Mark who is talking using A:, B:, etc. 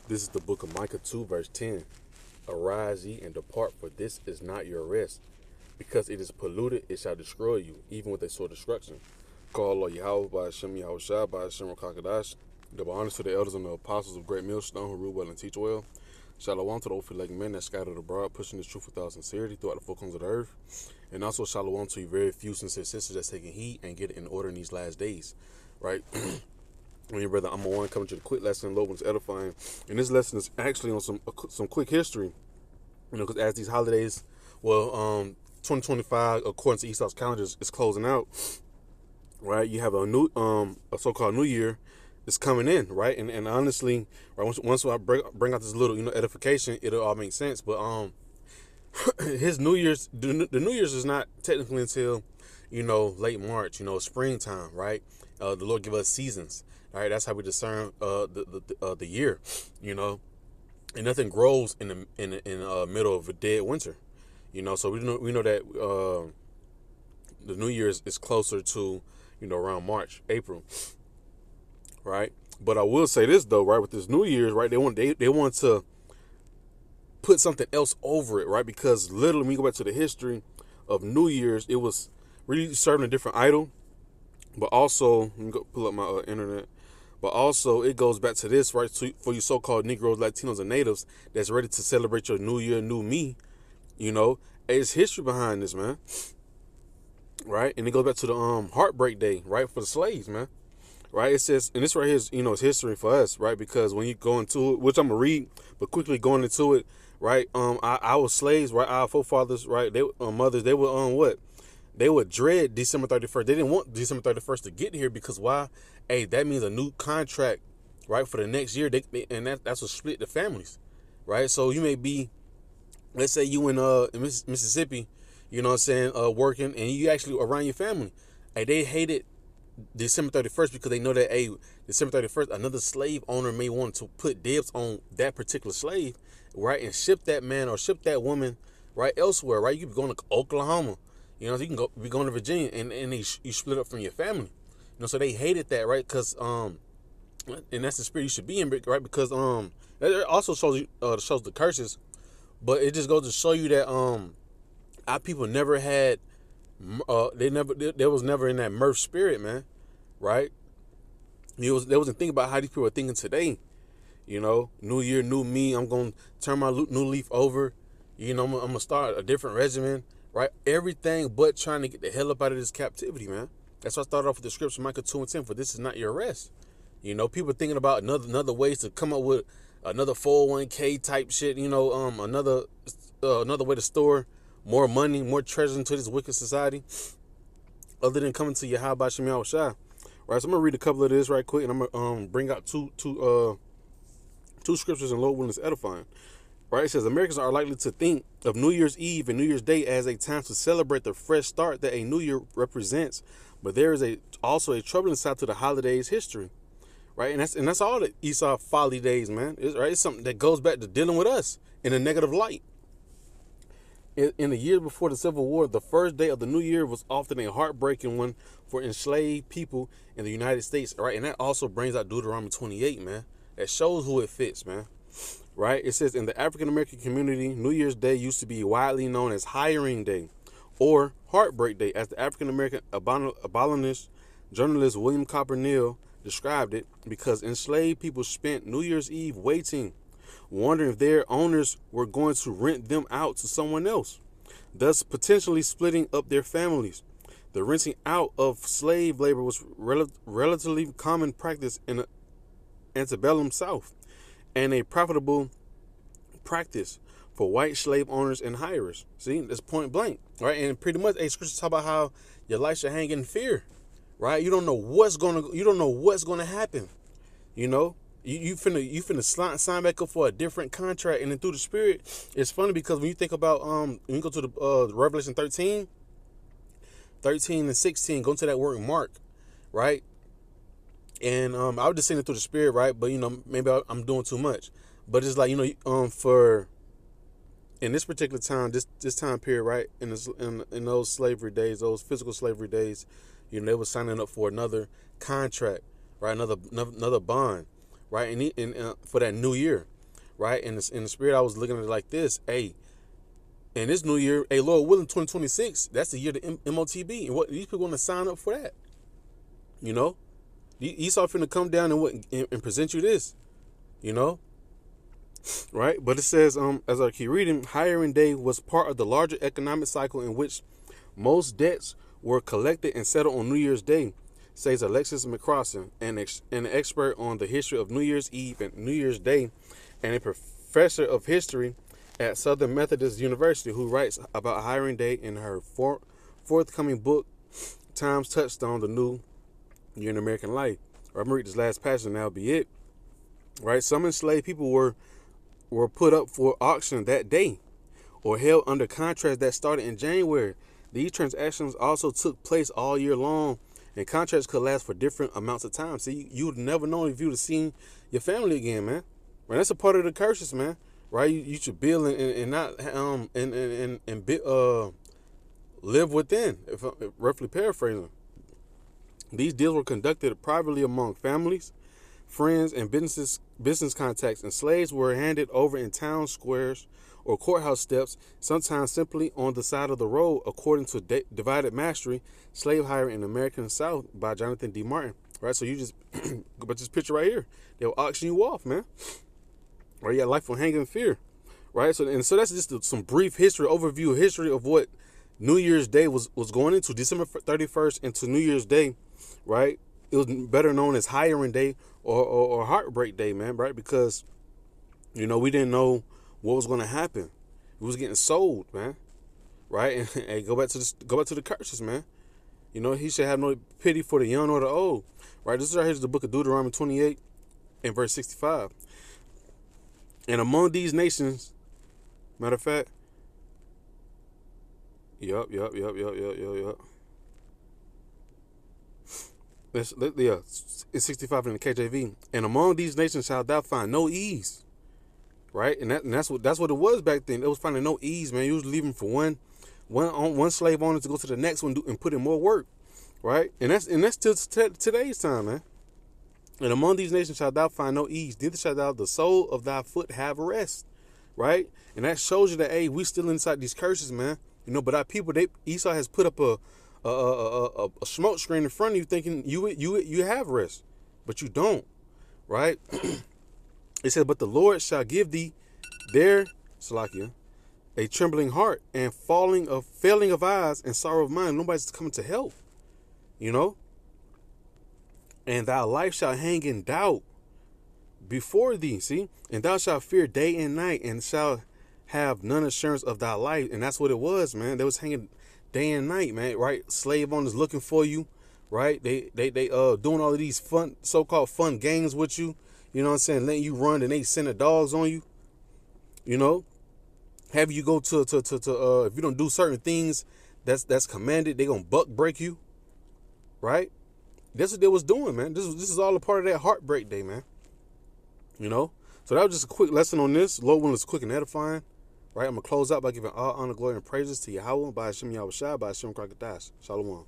A: This is the book of Micah 2, verse 10. Arise ye and depart, for this is not your rest. Because it is polluted, it shall destroy you, even with a sore destruction. Call Lord Yahweh by Hashem Yahushua by Hashem Rakakadash. Double honors to the elders and the apostles of Great Millstone who rule well and teach well. Shalom to the old men that scattered abroad, pushing this truth without sincerity throughout the four corners of the earth. And also shalom to you very few sincere sisters that's taking heed and get it in order in these last days. Right? When your brother, I'm one coming to the quick lesson, low one's edifying. And this lesson is actually on some quick history. Because as these holidays, 2025, according to Esau's calendar, is closing out. Right, you have a new, a so-called New Year is coming in, right? And honestly, right, once I bring out this little, edification, it'll all make sense. But his New Year's, the New Year's is not technically until, late March, springtime, right? The Lord give us seasons, right? That's how we discern the year, and nothing grows in the middle of a dead winter, So we know that the New Year's is closer to, around March, April, right? But I will say this though, right? With this New Year's, right? They want to put something else over it, right? Because literally, when you go back to the history of New Year's, it was really serving a different idol. But also, let me go pull up my internet. But also, it goes back to this, right? For you so-called Negroes, Latinos, and Natives that's ready to celebrate your New Year, new me, It's history behind this, man. Right? And it goes back to the Heartbreak Day, right? For the slaves, man. Right? It says, and this right here is, it's history for us, right? Because when you go into it, which I'm going to read, but quickly going into it, right? Our slaves, right? Our forefathers, right? They mothers, they were on what? They would dread December 31st. They didn't want December 31st to get here because why? Hey, that means a new contract, right, for the next year. And that's what split the families, right? So you may be, let's say you in Mississippi, working, and you actually around your family. Hey, they hated December 31st because they know that, hey, December 31st, another slave owner may want to put dibs on that particular slave, right, and ship that man or ship that woman, right, elsewhere, right? You could be going to Oklahoma. So you can be going to Virginia, and you split up from your family. So they hated that, right? Because and that's the spirit you should be in, right? Because it also shows the curses, but it just goes to show you that our people never had there was never in that mirth spirit, man, right? They wasn't thinking about how these people are thinking today. New year, new me. I'm gonna turn my new leaf over. I'm gonna start a different regimen. Right? Everything but trying to get the hell up out of this captivity, man. That's why I started off with the scripture, Micah 2 and 10, for this is not your rest. People thinking about another ways to come up with another 401k type shit, another way to store more money, more treasure into this wicked society, other than coming to Yahweh Shem Yahushua. Right, so I'm gonna read a couple of this right quick, and I'm gonna bring out two scriptures in Lord willing is edifying. Right, it says Americans are likely to think of New Year's Eve and New Year's Day as a time to celebrate the fresh start that a new year represents, but there is also a troubling side to the holiday's history, right? And that's all the Esau folly days, man. It's something that goes back to dealing with us in a negative light. In the years before the Civil War, the first day of the new year was often a heartbreaking one for enslaved people in the United States, right? And that also brings out Deuteronomy 28, man. That shows who it fits, man. Right? It says in the African American community, New Year's Day used to be widely known as Hiring Day or Heartbreak Day, as the African American abolitionist journalist William Cooper Neal described it, because enslaved people spent New Year's Eve waiting, wondering if their owners were going to rent them out to someone else, thus potentially splitting up their families. The renting out of slave labor was relatively common practice in the antebellum South, and a profitable practice for white slave owners and hirers. See, that's point blank, right? And pretty much, scriptures talk about how your life should hang in fear, right? You don't know what's gonna happen. You finna sign back up for a different contract, and then through the spirit, it's funny because when you think about when you go to the Revelation 13 and 16, go to that word mark, right? And I was just saying it through the spirit, right? But maybe I'm doing too much. But it's like for in this particular time, this time period, right? In those slavery days, those physical slavery days, they were signing up for another contract, right? Another bond, right? And for that new year. right? In the spirit, I was looking at it like this. Hey, and this new year, hey, Lord willing, 2026, that's the year to MOTB. And what these people want to sign up for that. You know? Esau finna come down and present you this. You know? Right? But it says, as I keep reading, hiring day was part of the larger economic cycle in which most debts were collected and settled on New Year's Day, says Alexis McCrossin, an expert on the history of New Year's Eve and New Year's Day, and a professor of history at Southern Methodist University, who writes about hiring day in her forthcoming book, Times Touchstone, the New Year in American Life. I'm going to read this last passage and that'll be it. Right? Some enslaved people were put up for auction that day or held under contracts that started in January. These transactions also took place all year long, and contracts could last for different amounts of time. See, you would never know if you would have seen your family again, man. Right? That's a part of the curses, man. Right? You should build and not live within. If roughly paraphrasing, these deals were conducted privately among families, friends, and business contacts, and slaves were handed over in town squares or courthouse steps, sometimes simply on the side of the road, according to Divided Mastery, Slave Hire in the American South by Jonathan D. Martin. Right, so you just, but this picture right here, they'll auction you off, man. Right, you got life on hanging fear. Right, so that's just some brief overview of what New Year's Day was going into, December 31st into New Year's Day. Right, it was better known as hiring day or heartbreak day, man. Right, because we didn't know what was going to happen. It was getting sold, man. Right, and go back to the curses, man. He should have no pity for the young or the old. Right, this is right here, the book of Deuteronomy 28 and verse 65. And among these nations, matter of fact, yup. It's 65 in the KJV. And among these nations shalt thou find no ease. Right, and that's what it was back then. It was finding no ease, man. You was leaving for one slave owner to go to the next one and put in more work. Right, and that's till today's time, man. And among these nations shalt thou find no ease, neither shalt thou the sole of thy foot have rest. Right, and that shows you that, hey, we still inside these curses, man. But our people, Esau has put up a smoke screen in front of you, thinking you have rest, but you don't. Right. It says, but the Lord shall give thee Salakia, a trembling heart and failing of eyes and sorrow of mind. Nobody's coming to help, and thy life shall hang in doubt before thee. See, and thou shalt fear day and night, and shalt have none assurance of thy life. And that's what it was, man. They was hanging day and night, man. Right, slave owners looking for you. Right, they doing all of these so-called fun games with you. You know what I'm saying? Letting you run and they send the dogs on you. Have you go to if you don't do certain things that's commanded, they gonna buck break you. Right? That's what they was doing, man. This is all a part of that heartbreak day, man. So that was just a quick lesson on this. Lord willing, it's quick and edifying. Right? I'm gonna close out by giving all honor, glory, and praises to Yahweh, by Hashem Yahweh Shai, by Hashem Krakatash. Shalom.